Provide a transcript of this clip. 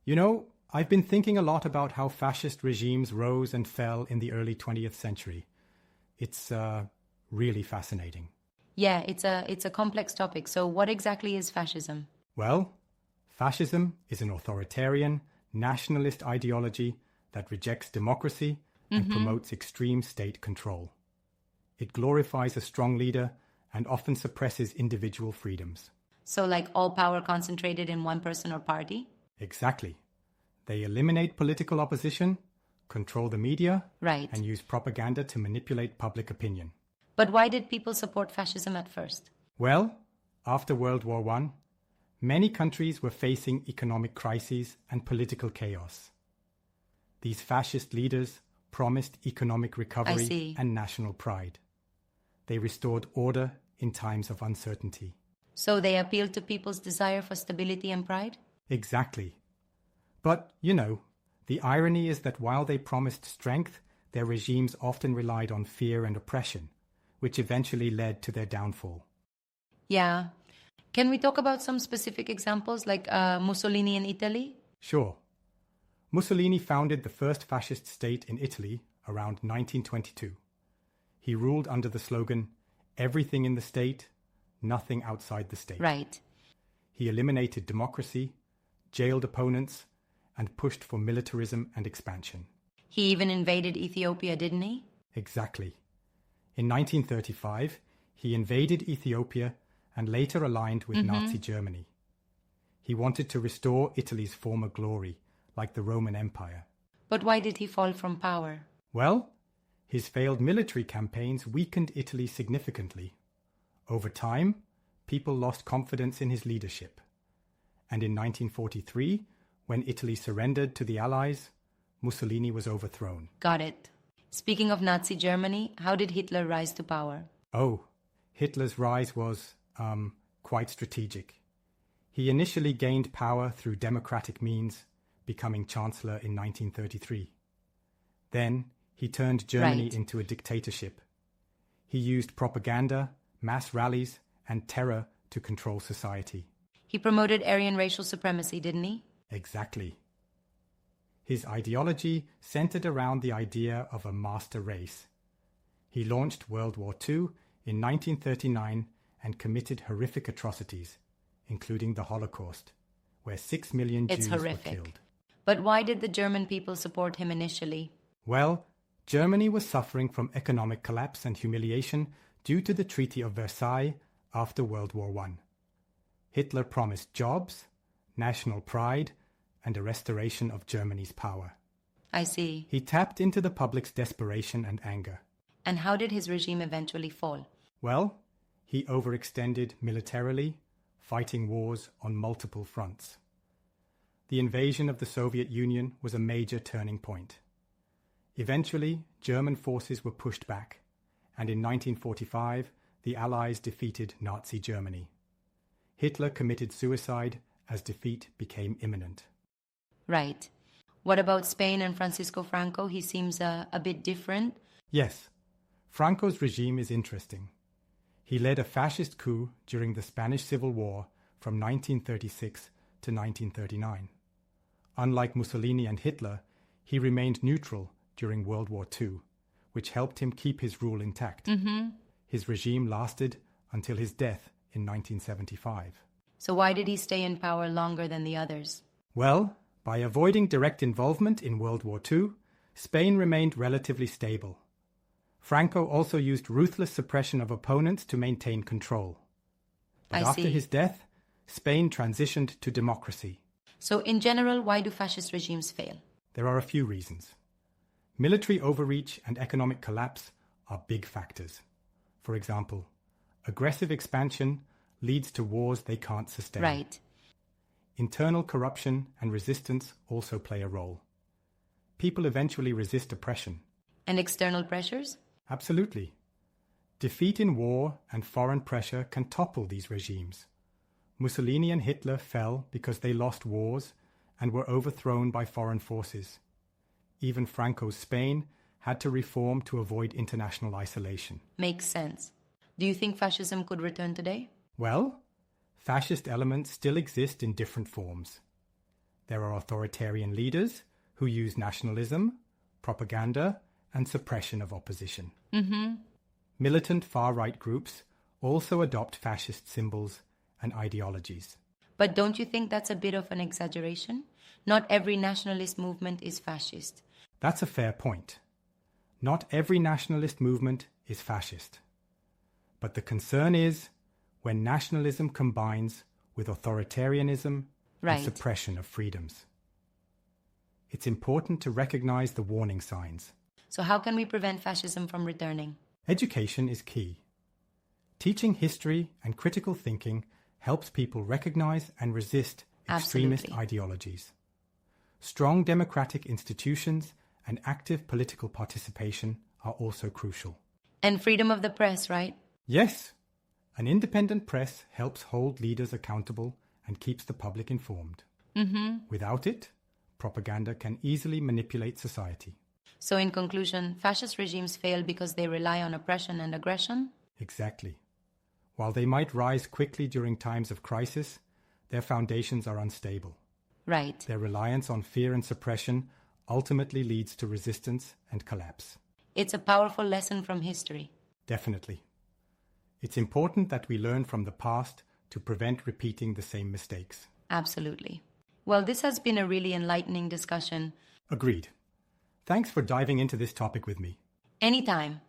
You know, I've been thinking a lot about how fascist regimes rose and fell in the early 20th century. It's really fascinating. Yeah, it's a complex topic. So what exactly is fascism? Well, fascism is an authoritarian, nationalist ideology that rejects democracy and promotes extreme state control. It glorifies a strong leader and often suppresses individual freedoms. So like all power concentrated in one person or party? Exactly. They eliminate political opposition, control the media, Right. and use propaganda to manipulate public opinion. But why did people support fascism at first? Well, after World War I, many countries were facing economic crises and political chaos. These fascist leaders promised economic recovery and national pride. They restored order in times of uncertainty. So they appealed to people's desire for stability and pride? Exactly. But, you know, the irony is that while they promised strength, their regimes often relied on fear and oppression, which eventually led to their downfall. Yeah. Can we talk about some specific examples like Mussolini in Italy? Sure. Mussolini founded the first fascist state in Italy around 1922. He ruled under the slogan, "Everything in the state, nothing outside the state." Right. He eliminated democracy, jailed opponents, and pushed for militarism and expansion. He even invaded Ethiopia, didn't he? Exactly. In 1935, he invaded Ethiopia and later aligned with Nazi Germany. He wanted to restore Italy's former glory, like the Roman Empire. But why did he fall from power? Well, his failed military campaigns weakened Italy significantly. Over time, people lost confidence in his leadership. And in 1943, when Italy surrendered to the Allies, Mussolini was overthrown. Got it. Speaking of Nazi Germany, how did Hitler rise to power? Oh, Hitler's rise was, quite strategic. He initially gained power through democratic means, becoming Chancellor in 1933. Then, he turned Germany into a dictatorship. He used propaganda, mass rallies, and terror to control society. He promoted Aryan racial supremacy, didn't he? Exactly. His ideology centered around the idea of a master race. He launched World War II in 1939 and committed horrific atrocities, including the Holocaust, where 6 million Jews were killed. But why did the German people support him initially? Well, Germany was suffering from economic collapse and humiliation due to the Treaty of Versailles after World War I. Hitler promised jobs, national pride, and a restoration of Germany's power. I see. He tapped into the public's desperation and anger. And how did his regime eventually fall? Well, he overextended militarily, fighting wars on multiple fronts. The invasion of the Soviet Union was a major turning point. Eventually, German forces were pushed back, and in 1945, the Allies defeated Nazi Germany. Hitler committed suicide as defeat became imminent. Right. What about Spain and Francisco Franco? He seems a bit different. Yes, Franco's regime is interesting. He led a fascist coup during the Spanish Civil War from 1936 to 1939. Unlike Mussolini and Hitler, he remained neutral during World War II, which helped him keep his rule intact. His regime lasted until his death in 1975. So why did he stay in power longer than the others? Well, by avoiding direct involvement in World War II, Spain remained relatively stable. Franco also used ruthless suppression of opponents to maintain control. But after his death, Spain transitioned to democracy. So in general, why do fascist regimes fail? There are a few reasons. Military overreach and economic collapse are big factors. For example, aggressive expansion leads to wars they can't sustain. Right. Internal corruption and resistance also play a role. People eventually resist oppression. And external pressures? Absolutely. Defeat in war and foreign pressure can topple these regimes. Mussolini and Hitler fell because they lost wars and were overthrown by foreign forces. Even Franco's Spain had to reform to avoid international isolation. Makes sense. Do you think fascism could return today? Well, fascist elements still exist in different forms. There are authoritarian leaders who use nationalism, propaganda, and suppression of opposition. Militant far-right groups also adopt fascist symbols and ideologies. But don't you think that's a bit of an exaggeration? Not every nationalist movement is fascist. That's a fair point. Not every nationalist movement is fascist. But the concern is when nationalism combines with authoritarianism Right. and suppression of freedoms. It's important to recognize the warning signs. So how can we prevent fascism from returning? Education is key. Teaching history and critical thinking helps people recognize and resist extremist Absolutely. ideologies. Strong democratic institutions and active political participation are also crucial. And freedom of the press, right? Yes, an independent press helps hold leaders accountable and keeps the public informed. Without it, propaganda can easily manipulate society. So in conclusion, fascist regimes fail because they rely on oppression and aggression? Exactly. While they might rise quickly during times of crisis, their foundations are unstable. Right. Their reliance on fear and suppression ultimately leads to resistance and collapse. It's a powerful lesson from history. Definitely. It's important that we learn from the past to prevent repeating the same mistakes. Absolutely. Well, this has been a really enlightening discussion. Agreed. Thanks for diving into this topic with me. Anytime.